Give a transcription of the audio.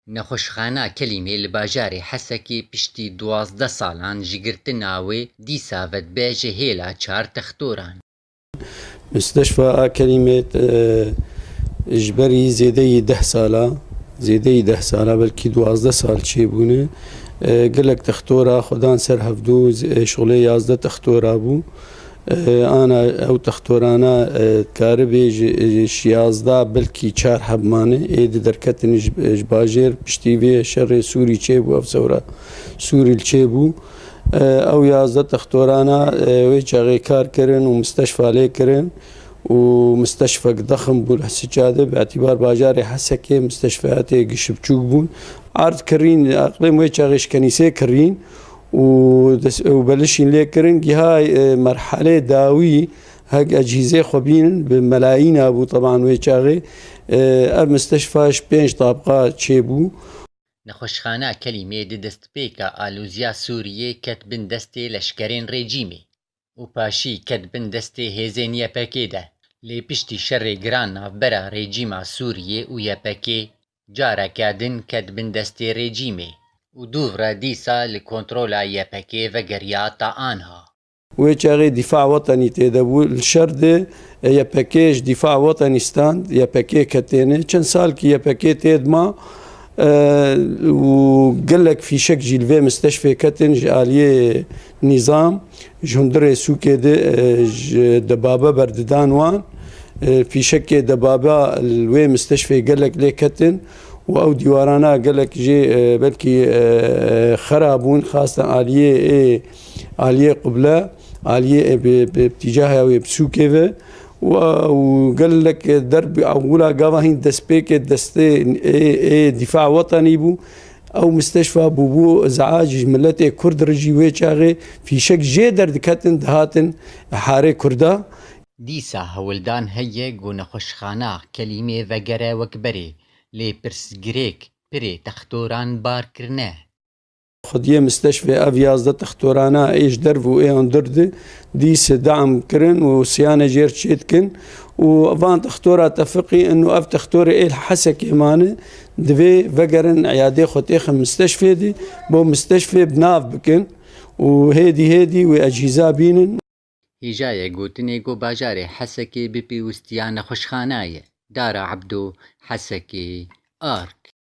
نەخۆشخانە کەلیمێ لە باژارێ حەسەکێ پشتی 12 ساڵان ژگرتە ناوێ دیسا ڤەتبێژە هێلا 4 تەختۆران. مستشفى كلمة جبري زيدي 10 سالة زيدي 10 سالة بلكي 12 سال شي بونه قلك تختورة خدان سر هفدو شغلي 11 تختورة بو انا او تختورانا كاربي شيازدا بلكي 4 حبمانه ايد دركتن جباجير بشتيبي شر سوري تشيبو افسورا سوري التشيبو او 11 تختورانا ويجاغي كار كرن ومستشفى لي كرن ومستشفى ضخم بول السجادة باعتبار باجاري حسكي مستشفيات قشبچوك بون عرض كرين اقليم ويجاغيش كنيسة كرين وبلشين ليه كرن هاي مرحلة داوي هاك أجهزة خبين بملايين أبو طبعا ويشاغي المستشفى 5 طابقات شيبو. نەخۆشخانە کەلیمێ دەستپێکە ئالوزیا سووریێ کەتبن دەستێ لەشکرێن ڕێجیمێ و پاشی کەتبن دەستێ هێزێن یەپەکێدا لێ پشتی شەڕێ گران ناوبەرە ڕێجیما سووریێ و یەپەکێ جارەکادن کەتبن دەستێ ڕێجیمێ و دوورە دیسا لكنترولا يبكي وغرياتا آنها ويجاغي دفاع وطني تيدبو الشرد يبكيش دفاع وطني ستاند يبكي كتيني چند سال كي يبكي تيدما وقال لك في شك جيلفي مستشفى كتن جاليه نظام جندري سوكي دبابة برددان وان في شك دبابة الوي مستشفى قال لك ليه كتن او ديوارانا قال لك جي بلكي خرابون خاصة آلية قبلة آلية باتجاهها وبسوكيفة وقال لك درب أولا قاوهين دسبيك دستي دفاع وطني بو او مستشفى بوبو ازعاج ملتي كرد رجي ويشاغي في شك جيدر دكاتن دهاتن حاري كردا ديسا هولدان هيك ونخوشخانة كلمة وغرا وكبري لي برسگريك بري تختوران بار كرناه خديه مستشفى اف 11 تختورانا ايش درفو ايان درد ديس دعم كرن وصيانه جير تشيتكن وفان تختورا تفقي انه اف تختوري ايه حسك ايمانه دفي فقرن عيادي خوتيخ مستشفى دي بو مستشفى بناف بكن وهيدي واجهزه بينن هجاية قوتنيقو باجاري حسكي ببي وستيان خوشخاناية دار عبدو حسكي آرك